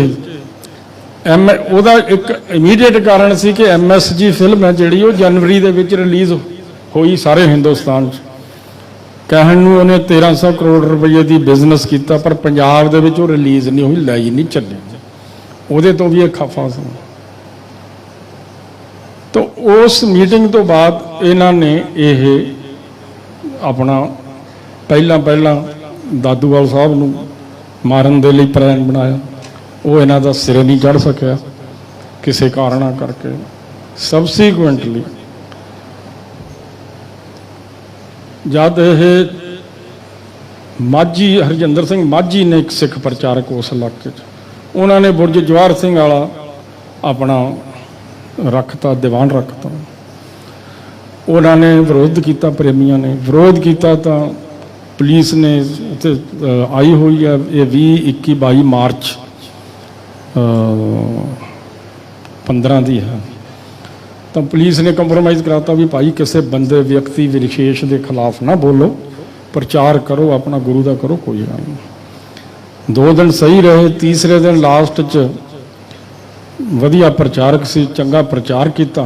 ਉਹਦਾ ਇੱਕ ਇਮੀਡੀਏਟ ਕਾਰਨ ਸੀ ਕਿ MSG ਫਿਲਮ ਹੈ ਜਿਹੜੀ, ਉਹ ਜਨਵਰੀ ਦੇ ਵਿੱਚ ਰਿਲੀਜ਼ ਹੋਈ ਸਾਰੇ ਹਿੰਦੁਸਤਾਨ 'ਚ। ਕਹਿਣ ਨੂੰ ਉਹਨੇ 1300 ਕਰੋੜ ਰੁਪਏ ਦੀ ਬਿਜ਼ਨਸ ਕੀਤਾ, ਪਰ ਪੰਜਾਬ ਦੇ ਵਿੱਚ ਉਹ ਰਿਲੀਜ਼ ਨਹੀਂ ਹੋਈ, ਲਾਈ ਨਹੀਂ ਚੱਲੀ। ਉਹਦੇ ਤੋਂ ਵੀ ਇਹ ਖਫਾ ਸੀ। तो उस मीटिंग तो बाद इन्होंने ये अपना पहला दादूवाल साहब नूं मारन दे लई प्लान बनाया। वो इन्हां दा सिरे नहीं चढ़ सकिया किसी कारणा करके। सबसीक्वेंटली जद ये माझी हरजिंदर सिंह माझी ने एक सिख प्रचारक उस इलाके उन्होंने बुरज जवाहर सिंह वाला अपना रखता, दीवान रखता। उन्होंने विरोध किया, प्रेमियों ने विरोध किया तो पुलिस ने उत्थे आई हुई है। ये 20-21-22 मार्च 15 की है। तो पुलिस ने कंप्रोमाइज़ कराता भी भाई किसी बंदे व्यक्ति विशेष के खिलाफ ना बोलो, प्रचार करो अपना गुरु का करो, कोई गल नहीं। 2 दिन सही रहे। तीसरे दिन लास्ट च वधिया प्रचारक सी, चंगा प्रचार किया।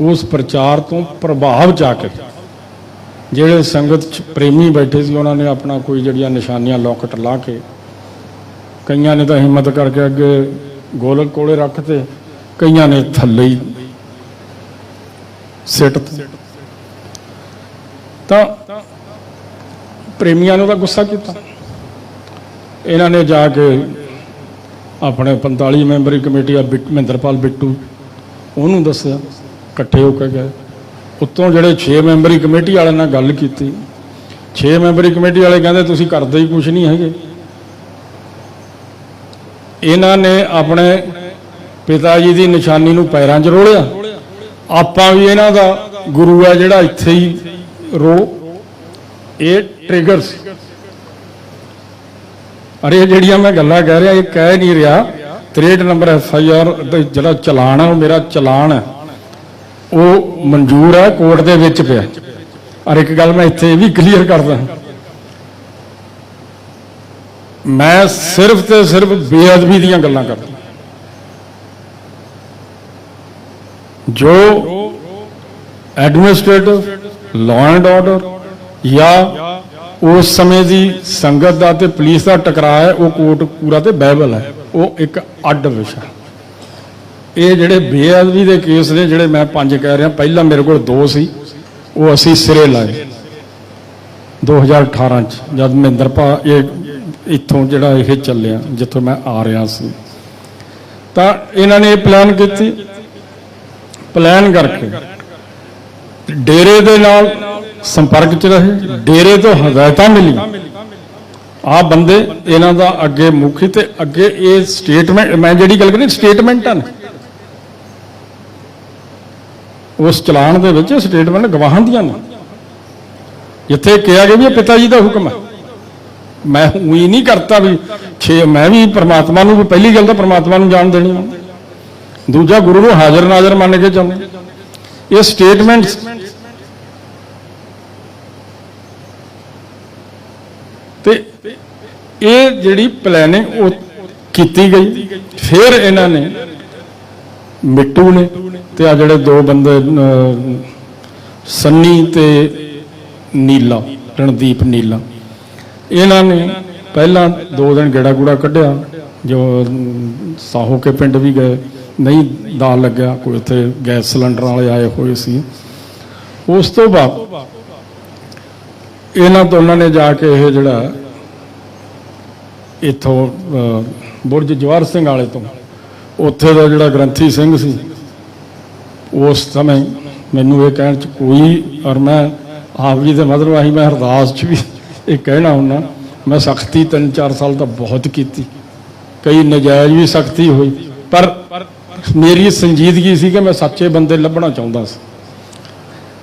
उस प्रचार तो प्रभाव जाके ਜਿਹੜੇ संगत प्रेमी बैठे सी उन्होंने अपना कोई जड़ियाँ निशानियां लॉकेट ला के, कईयां ने तो हिम्मत करके अगे गोलक कोले रखते, कईयां ने थले ही सिट। तो प्रेमियों ने तो गुस्सा किया। इन्होंने जाके अपने 45 मैंबरी कमेटी महेंद्रपाल बिट्टू उन्होंने दसिया, इकट्ठे होकर गए। उत्तों जोड़े 6 मैंबरी कमेटी वाले नाल गल की। 6 मैंबरी कमेटी वाले कहते तुसीं करदे ही कुछ नहीं है। इन्हां ने अपने पिता जी की निशानी नूं पैरां 'च रोलिया। आपां भी इन्हां दा गुरु है जिहड़ा इत्थे ही रो। ये ट्रिगर्स अरे ਜਿਹੜੀਆਂ मैं गल्लां कह रहा, ये कह नहीं रहा। 63 नंबर FIR ਜਿਹੜਾ चलान है, मेरा चलान है वो मंजूर है, कोर्ट के विच पिया। और एक गल मैं इत्थे भी क्लीयर करदा, मैं सिर्फ तो सिर्फ बेअदबी दीयां गल्लां करदा। जो एडमिनिस्ट्रेटिव लॉ एंड ऑर्डर या उस समय की संगत का ते पुलिस का टकरा है, वो कोर्ट पूरा तो बाइबल है, वो एक अड विषय। ये जोड़े बेअदबी के केस ने जोड़े मैं 5 कह रहा, पहला मेरे को 2 सी, वो असी सिरे लाए 2018 जब महेंद्रपाल ये इतों जोड़ा ये चलिया जितों मैं आ रहा सी। तो इन्होंने ये प्लान की, प्लान करके डेरे दे नाल संपर्क च रहे, डेरे तो हदायत मिली आ बंदे इन्हों का अगे मुखी ते अगे ये स्टेटमेंट मैं जी गल करी स्टेटमेंट है उस चलान दे विच स्टेटमेंट गवाहां दियां ने जिथे कहा गया भी पिता जी का हुक्म है। मैं उही नहीं करता भी 6 मैं भी परमात्मा नूं भी पहली गल तो परमात्मा नूं जान देनी, दूजा गुरु नूं हाजर नाजर मान के चलने। ये स्टेटमेंट ते ये जिहड़ी प्लैनिंग वो की गई। फिर इन्होंने मिट्टू ने ते आ जिहड़े 2 बंदे सन्नी ते नीला, रणदीप नीला, इन्होंने पहला 2 दिन गेड़ा गूड़ा कढ़िया। जो साहो के पिंड भी गए, नहीं दाल लग्या, कोई उत्थे गैस सिलेंडर वाले आए हुए सी। उस तो बाद इन्हों दोनों ने जाके ये जड़ा इतों बुरज जवाहर सिंह वाले तो उत्थे का जोड़ा ग्रंथी सिंह सी, उस समय मैनू ये कहने च कोई, और मैं आप जी के मतलब आई मैं अरदास च भी ये कहना हुन्ना, मैं सख्ती 3-4 साल तो बहुत की, कई नजायज़ भी सख्ती हुई, पर मेरी संजीदगी सी कि मैं सच्चे बंदे लभना चाहता सी।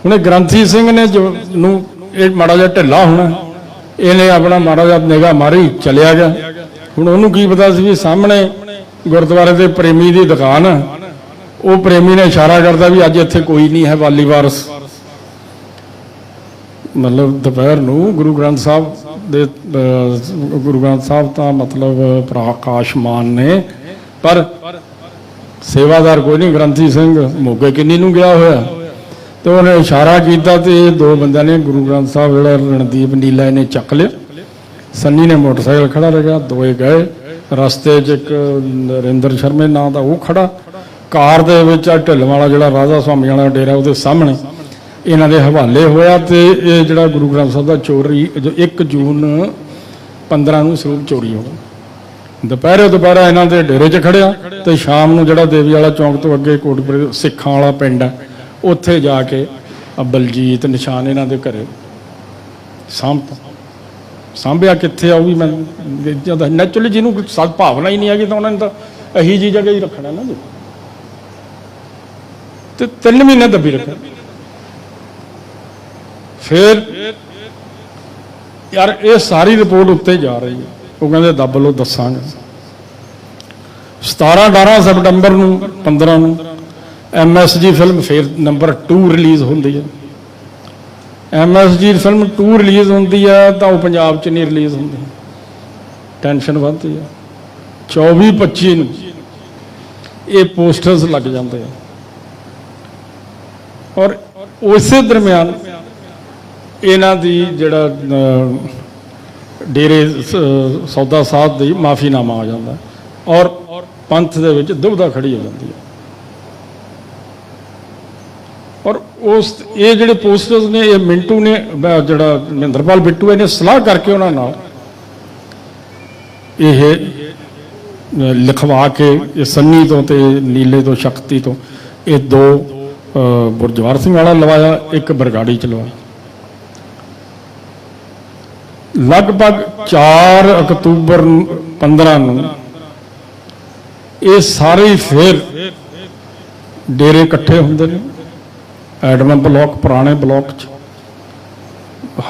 उन्हें ग्रंथी सिंह ने जो नूं एक माड़ा जिहा ढिला होना, इन्हें अपना माड़ा जिहा निगाह मारी चलिया गया। हुण उहनूं की पता सी भी सामने गुरुद्वारे के प्रेमी की दुकान है, वो प्रेमी ने इशारा करता भी अज इत्थे कोई नहीं है वाली वारस। मतलब दोपहर नूं गुरु ग्रंथ साहब दे गुरु ग्रंथ साहब तो मतलब प्रकाशमान ने, पर सेवादार कोई नहीं। ग्रंथी सिंह मोगे किन्नी नूं गया होया, तो उन्हें इशारा किया तो ये 2 बंदों ने गुरु ग्रंथ साहब जो रणदीप नीला ने चक लिया। सन्नी ने मोटरसाइकिल खड़ा रखा, 2 गए ਰਸਤੇ 'ਚ ਇੱਕ ਨਰਿੰਦਰ ਸ਼ਰਮੇ ਨਾਂ ਦਾ ਉਹ ਖੜਾ, ਕਾਰ ਦੇ ਵਿੱਚ ਆ ਢਿੱਲ ਵਾਲਾ ਜਿਹੜਾ ਰਾਧਾ ਸੁਆਮੀ ਵਾਲਾ ਡੇਰਾ ਉਹਦੇ ਸਾਹਮਣੇ ਇਹਨਾਂ ਦੇ ਹਵਾਲੇ ਹੋਇਆ। ਤੇ ਇਹ ਜਿਹੜਾ ਗੁਰੂ ਗ੍ਰੰਥ ਸਾਹਿਬ ਦਾ ਚੋਰੀ 1 ਜੂਨ 15 ਨੂੰ ਸਰੂਪ ਚੋਰੀ ਹੋ ਗਿਆ। ਦੁਪਹਿਰਾ ਇਹਨਾਂ ਦੇ ਡੇਰੇ 'ਚ ਖੜਿਆ ਤੇ ਸ਼ਾਮ ਨੂੰ ਜਿਹੜਾ ਦੇਵੀ ਵਾਲਾ ਚੌਂਕ ਤੋਂ ਅੱਗੇ ਕੋਟਪੁਰੇ ਸਿੱਖਾਂ ਵਾਲਾ ਪਿੰਡ ਹੈ ਉੱਥੇ ਜਾ ਕੇ ਬਲਜੀਤ ਨਿਸ਼ਾਨ ਇਹਨਾਂ ਦੇ ਘਰੇ ਸਾਂਭਿਆ। ਕਿੱਥੇ ਆ ਉਹ ਵੀ ਮੈਂ ਜਦ ਨੈਚੁਰਲੀ ਜਿਹਨੂੰ ਭਾਵਨਾ ਹੀ ਨਹੀਂ ਹੈਗੀ ਤਾਂ ਉਹਨਾਂ ਨੇ ਤਾਂ ਇਹੀ ਜਿਹੀ ਜਗ੍ਹਾ ਹੀ ਰੱਖਣਾ ਨਾ ਜੀ। ਤੇ 3 ਮਹੀਨੇ ਦੱਬੀ ਰੱਖਿਆ। ਫਿਰ ਯਾਰ ਇਹ ਸਾਰੀ ਰਿਪੋਰਟ ਉੱਤੇ ਜਾ ਰਹੀ ਹੈ। ਉਹ ਕਹਿੰਦੇ ਦੱਬ ਲਓ, ਦੱਸਾਂਗੇ। 17-18 ਸਤੰਬਰ ਨੂੰ 15 ਨੂੰ MSG ਫਿਲਮ ਫਿਰ ਨੰਬਰ 2 ਰਿਲੀਜ਼ ਹੁੰਦੀ ਹੈ। MSG ਫਿਲਮ 2 ਰਿਲੀਜ਼ ਹੁੰਦੀ ਹੈ ਤਾਂ ਉਹ ਪੰਜਾਬ 'ਚ ਨਹੀਂ ਰਿਲੀਜ਼ ਹੁੰਦੀ। ਟੈਨਸ਼ਨ ਵੱਧਦੀ ਹੈ। 24-25 ਨੂੰ ਇਹ ਪੋਸਟਰਸ ਲੱਗ ਜਾਂਦੇ ਆ ਔਰ ਉਸੇ ਦਰਮਿਆਨ ਇਹਨਾਂ ਦੀ ਜਿਹੜਾ ਡੇਰੇ ਸੌਦਾ ਸਾਹਿਬ ਦੀ ਮਾਫੀਨਾਮਾ ਆ ਜਾਂਦਾ ਔਰ ਪੰਥ ਦੇ ਵਿੱਚ ਦੁਬਦਾ ਖੜੀ ਹੋ ਜਾਂਦੀ ਹੈ। ਔਰ ਇਹ ਜਿਹੜੇ ਪੋਸਟਰਸ ਨੇ ਇਹ ਮਿੰਟੂ ਨੇ ਜਿਹੜਾ ਮਹਿੰਦਰਪਾਲ ਬਿੱਟੂ ਇਹਨੇ ਸਲਾਹ ਕਰਕੇ ਉਹਨਾਂ ਨਾਲ ਇਹ ਲਿਖਵਾ ਕੇ ਇਹ ਸੰਨੀ ਤੋਂ ਤੇ ਨੀਲੇ ਤੋਂ ਸ਼ਕਤੀ ਤੋਂ ਇਹ 2 ਗੁਰਜਵਾਰ ਸਿੰਘ ਵਾਲਾ ਲਵਾਇਆ, 1 ਬਰਗਾੜੀ ਚ ਲਵਾਇਆ। ਲਗਭਗ 4 ਅਕਤੂਬਰ 15 ਨੂੰ ਇਹ ਸਾਰੇ ਫਿਰ ਡੇਰੇ ਇਕੱਠੇ ਹੁੰਦੇ ਨੇ ਐਡਮਨ ਬਲਾਕ, ਪੁਰਾਣੇ ਬਲਾਕ 'ਚ।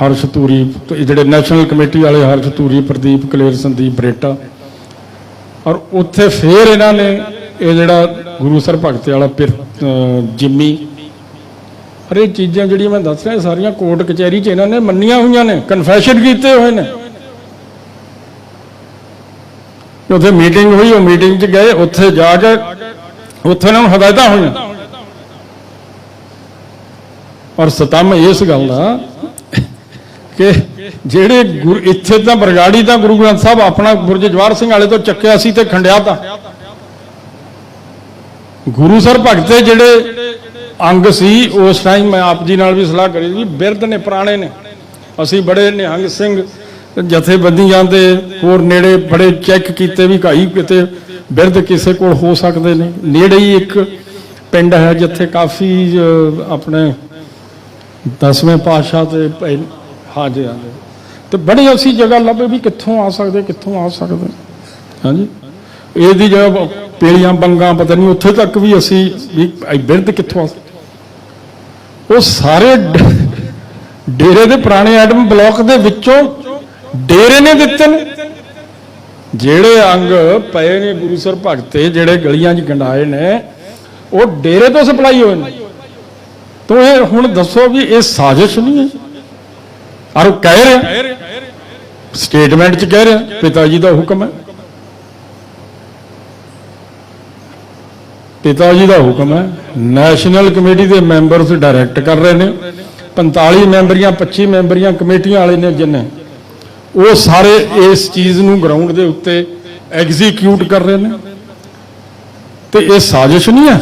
ਹਰਸ਼ ਧੂਰੀ ਜਿਹੜੇ ਨੈਸ਼ਨਲ ਕਮੇਟੀ ਵਾਲੇ, ਹਰਸ਼ ਧੂਰੀ, ਪ੍ਰਦੀਪ ਕਲੇਰ, ਸੰਦੀਪ ਬਰੇਟਾ। ਔਰ ਉੱਥੇ ਫਿਰ ਇਹਨਾਂ ਨੇ ਇਹ ਜਿਹੜਾ ਗੁਰੂਸਰ ਭਗਤ ਵਾਲਾ ਜਿੰਮੀ, ਹਰੇ ਚੀਜ਼ਾਂ ਜਿਹੜੀਆਂ ਮੈਂ ਦੱਸ ਰਿਹਾ ਸਾਰੀਆਂ ਕੋਰਟ ਕਚਹਿਰੀ 'ਚ ਇਹਨਾਂ ਨੇ ਮੰਨੀਆਂ ਹੋਈਆਂ ਨੇ, ਕਨਫੈਸ਼ਨ ਕੀਤੇ ਹੋਏ ਨੇ। ਉੱਥੇ ਮੀਟਿੰਗ ਹੋਈ, ਉਹ ਮੀਟਿੰਗ 'ਚ ਗਏ, ਉੱਥੇ ਜਾ ਕੇ ਉੱਥੇ ਇਹਨਾਂ ਨੂੰ ਹਦਾਇਤਾਂ ਹੋਈਆਂ। ਔਰ ਸਤੰਮ ਇਸ ਗੱਲ ਦਾ ਕਿ ਜਿਹੜੇ ਇੱਥੇ ਤਾਂ ਬਰਗਾੜੀ ਤਾਂ ਗੁਰੂ ਗ੍ਰੰਥ ਸਾਹਿਬ ਆਪਣਾ ਬੁਰਜ ਜਵਾਹਰ ਸਿੰਘ ਵਾਲੇ ਤੋਂ ਚੱਕਿਆ ਸੀ ਤੇ ਖੰਡਿਆ ਤਾਂ। ਗੁਰੂਸਰ ਭਗਤ ਦੇ ਜਿਹੜੇ ਅੰਗ ਸੀ ਉਸ ਟਾਈਮ ਮੈਂ ਆਪ ਜੀ ਨਾਲ ਵੀ ਸਲਾਹ ਕਰੀ ਸੀ, ਬਿਰਧ ਨੇ, ਪੁਰਾਣੇ ਨੇ। ਅਸੀਂ ਬੜੇ ਨਿਹੰਗ ਸਿੰਘ ਜਥੇਬੰਦੀਆਂ ਦੇ ਹੋਰ ਨੇੜੇ ਬੜੇ ਚੈੱਕ ਕੀਤੇ ਵੀ ਭਾਈ ਕਿਤੇ ਬਿਰਧ ਕਿਸੇ ਕੋਲ ਹੋ ਸਕਦੇ ਨੇ। ਨੇੜੇ ਹੀ ਇੱਕ ਪਿੰਡ ਹੈ ਜਿੱਥੇ ਕਾਫੀ ਆਪਣੇ 10ਵੇਂ ਪਾਤਸ਼ਾਹ ਤੇ ਹਾਂਜੀ ਤੇ ਬੜੀ ਅਸੀਂ ਜਗ੍ਹਾ ਲੱਭੇ ਵੀ ਕਿੱਥੋਂ ਆ ਸਕਦੇ ਹਾਂਜੀ। ਇਹਦੀ ਜਗ੍ਹਾ ਪੇਲੀਆਂ ਬੰਗਾਂ ਪਤਾ ਨਹੀਂ ਉੱਥੇ ਤੱਕ ਵੀ ਅਸੀਂ ਵੀ ਬਿਰਧ ਕਿੱਥੋਂ ਉਹ ਸਾਰੇ ਡੇਰੇ ਦੇ ਪੁਰਾਣੇ ਐਡਮ ਬਲਾਕ ਦੇ ਵਿੱਚੋਂ ਡੇਰੇ ਨੇ ਦਿੱਤੇ ਨੇ। ਜਿਹੜੇ ਅੰਗ ਪਏ ਨੇ ਗੁਰੂਸਰ ਭਗਤ ਜਿਹੜੇ ਗਲੀਆਂ 'ਚ ਗੰਡਾਏ ਨੇ ਉਹ ਡੇਰੇ ਤੋਂ ਸਪਲਾਈ ਹੋਏ ਨੇ। ਤੋ ਇਹ ਹੁਣ ਦੱਸੋ ਵੀ ਇਹ ਸਾਜ਼ਿਸ਼ ਨਹੀਂ ਹੈ? ਔਰ ਕਹਿ ਰਿਹਾ ਸਟੇਟਮੈਂਟ 'ਚ ਕਹਿ ਰਿਹਾ ਪਿਤਾ ਜੀ ਦਾ ਹੁਕਮ ਹੈ, ਪਿਤਾ ਜੀ ਦਾ ਹੁਕਮ ਹੈ। ਨੈਸ਼ਨਲ ਕਮੇਟੀ ਦੇ ਮੈਂਬਰਸ ਡਾਇਰੈਕਟ ਕਰ ਰਹੇ ਨੇ। 45 ਮੈਂਬਰੀਆਂ 25 ਮੈਂਬਰੀਆਂ ਕਮੇਟੀਆਂ ਵਾਲੇ ਨੇ ਜਿੰਨੇ ਉਹ ਸਾਰੇ ਇਸ ਚੀਜ਼ ਨੂੰ ਗਰਾਊਂਡ ਦੇ ਉੱਤੇ ਐਗਜ਼ੀਕਿਊਟ ਕਰ ਰਹੇ ਨੇ। ਤੇ ਇਹ ਸਾਜ਼ਿਸ਼ ਨਹੀਂ ਹੈ?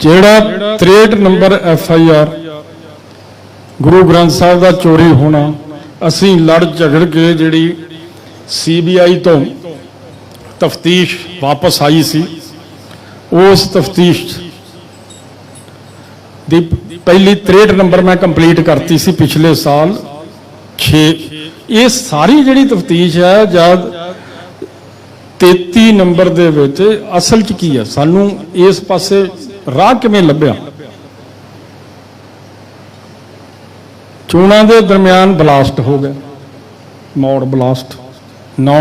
ਜਿਹੜਾ 63 ਨੰਬਰ FIR ਗੁਰੂ ਗ੍ਰੰਥ ਸਾਹਿਬ ਦਾ ਚੋਰੀ ਹੋਣਾ, ਅਸੀਂ ਲੜ ਝਗੜ ਕੇ ਜਿਹੜੀ CBI ਤੋਂ ਤਫਤੀਸ਼ ਵਾਪਸ ਆਈ ਸੀ, ਉਸ ਤਫਤੀਸ਼ ਦੀ ਪਹਿਲੀ 63 ਨੰਬਰ ਮੈਂ ਕੰਪਲੀਟ ਕਰਤੀ ਸੀ ਪਿਛਲੇ ਸਾਲ 6। ਇਹ ਸਾਰੀ ਜਿਹੜੀ ਤਫਤੀਸ਼ ਹੈ ਜਦ 33 ਨੰਬਰ ਦੇ ਵਿੱਚ ਅਸਲ 'ਚ ਕੀ ਹੈ, ਸਾਨੂੰ ਇਸ ਪਾਸੇ ਰਾਹ ਕਿਵੇਂ ਲੱਭਿਆ? ਚੋਣਾਂ ਦੇ ਦਰਮਿਆਨ ਬਲਾਸਟ ਹੋ ਗਿਆ, ਮੌੜ ਬਲਾਸਟ, 9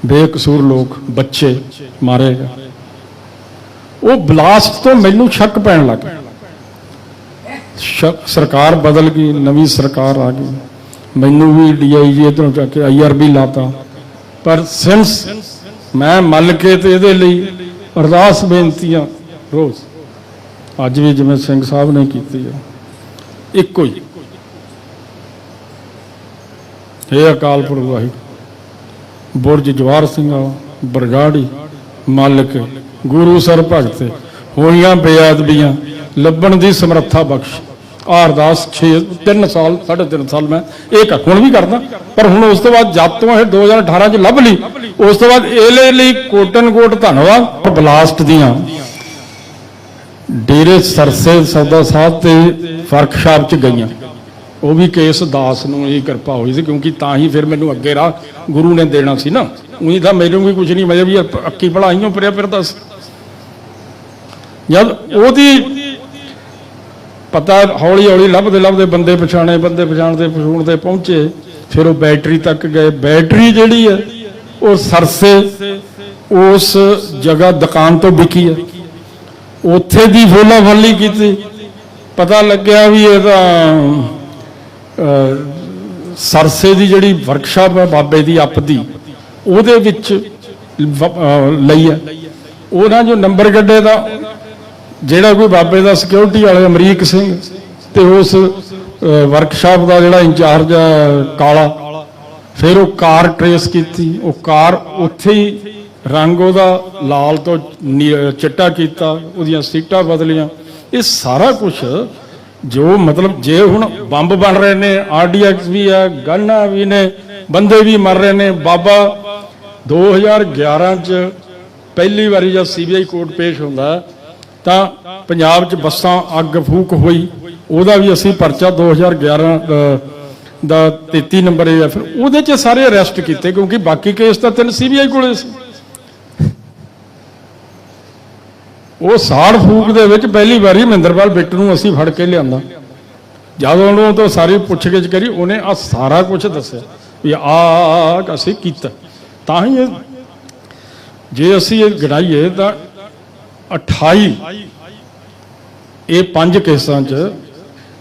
ਬੇਕਸੂਰ ਲੋਕ ਬੱਚੇ ਮਾਰੇ ਗਏ। ਉਹ ਬਲਾਸਟ ਤੋਂ ਮੈਨੂੰ ਸ਼ੱਕ ਪੈਣ ਲੱਗ ਗਿਆ। ਸਰਕਾਰ ਬਦਲ ਗਈ, ਨਵੀਂ ਸਰਕਾਰ ਆ ਗਈ, ਮੈਨੂੰ ਵੀ DIG ਇੱਧਰੋਂ ਚੱਕ ਕੇ IRB ਲਾਤਾ। ਪਰ ਸਿੰਸ ਮੈਂ ਮੱਲ ਕੇ ਤੇ ਇਹਦੇ ਲਈ ਅਰਦਾਸ ਬੇਨਤੀਆਂ ਰੋਜ਼ ਅੱਜ ਵੀ ਜਿਵੇਂ ਸਿੰਘ ਸਾਹਿਬ ਨੇ ਕੀਤੀ ਹੈ, ਇੱਕੋ ਹੀ हे अकाल पुरख वाहिगुरू बुरज जवाहर सिंह बरगाड़ी मालिक गुरु सर भगत होइयां बेअदबियां लभण की समर्था बख्श। अरदास 3 साल 3.5 साल मैं एक हुण भी करदा, पर हुण उस तो बाद जब तो 2018 च लभ ली, उस तो बाद ਇਹਦੇ ਲਈ ਕੋਟਨ ਕੋਟ ਧੰਨਵਾਦ। ਬਲਾਸਟ ਦੀਆਂ डेरे सरसे सौदा साहब ते वर्कशाप च गईयां, वो भी केस दास नूं ये कृपा हुई सी, क्योंकि तां ही फिर मैनूं अगे राह गुरु ने देना सी ना। उही तां मैनूं भी कुछ नहीं, मैं भी अक्की भलाइयों फिरिया फिरदा सी। जद ओहदी पता हौली हौली लभदे लभदे बंदे पछाणदे पहुंचे, फिर वो बैटरी तक गए। बैटरी जिहड़ी है वो सरसे उस जगह दुकान तो विकी है, उत्थे दी फोला फली की। पता लग्या भी ये सरसे की जिहड़ी वर्कशाप है बाबे की अप दी, ਉਹਦੇ ਵਿੱਚ ਲਈ है। ਉਹ ना जो नंबर ਕੱਢੇ ਦਾ ਜਿਹੜਾ कोई बाबे का सिक्योरिटी वाले अमरीक सिंह ते उस वर्कशाप का जिहड़ा इंचार्ज काला, फिर वो कार ट्रेस की, वो कार उत्थे ही रंग ਉਹਦਾ लाल तो चिट्टा किया, ਉਹਦੀਆਂ सीटां बदलियां। ये सारा कुछ जो मतलब जे हुण बंब बन रहे ने, RDX भी है, गन्ना भी ने, बंदे भी मर रहे ने। बाबा 2011 च पहली बारी जब CBI कोर्ट पेश होंदा तां पंजाब च बसां अग फूक हुई, ਉਹਦਾ भी असीं परचा 2011 ਦਾ 33 नंबर है। फिर ਉਹਦੇ ਚ सारे अरेस्ट किए, क्योंकि बाकी केस तो 3 CBI ਕੋਲੇ ਸੀ। ਉਹ ਸਾੜ ਫੂਕ ਦੇ ਵਿੱਚ ਪਹਿਲੀ ਵਾਰੀ ਮਹਿੰਦਰਪਾਲ ਬਿੱਟ ਨੂੰ ਅਸੀਂ ਫੜ ਕੇ ਲਿਆਂਦਾ। ਜਦੋਂ ਉਹਨੂੰ ਤੋਂ ਸਾਰੀ ਪੁੱਛਗਿੱਛ ਕਰੀ, ਉਹਨੇ ਆ ਸਾਰਾ ਕੁਝ ਦੱਸਿਆ ਵੀ ਆ ਅਸੀਂ ਕੀਤਾ। ਤਾਂ ਹੀ ਜੇ ਅਸੀਂ ਇਹ ਗਿਣਾਈਏ ਤਾਂ 28 ਇਹ 5 ਕੇਸਾਂ 'ਚ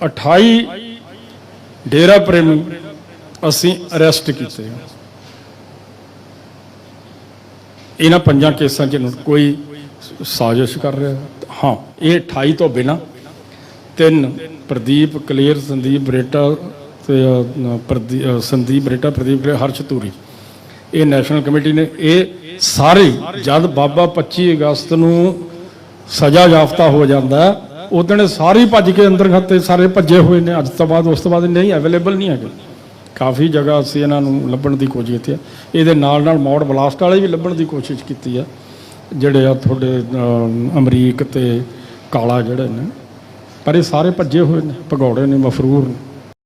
28 ਡੇਰਾ ਪ੍ਰੇਮੀ ਅਸੀਂ ਅਰੈਸਟ ਕੀਤੇ। ਇਹਨਾਂ 5 ਕੇਸਾਂ 'ਚ ਕੋਈ साजिश कर रहा। हाँ, ये 28 तो बिना 3 प्रदीप कलेर, संदीप बरेटा, संदीप बरेटा, प्रदीप कलेर, हर्ष तूरी, ये नैशनल कमेटी ने ये सारे जब बाबा 25 अगस्त को सजा याफ्ता हो जाता है, उदण सारे भज के अंदर खाते सारे भजे हुए ने। अज तो बाद उस तो बाद नहीं अवेलेबल नहीं है। काफ़ी जगह असीं इन्हां नूं लभण की कोशिश की है। ये नाल मौड़ बलासट वाले भी लभण की कोशिश की है, ਜਿਹੜੇ ਆ ਤੁਹਾਡੇ ਅਮਰੀਕ ਤੇ ਕਾਲਾ ਜਿਹੜੇ ਨੇ, ਪਰ ਇਹ ਸਾਰੇ ਭੱਜੇ ਹੋਏ ਨੇ, ਭਗੌੜੇ ਨੇ, ਮਫਰੂਰ ਨੇ।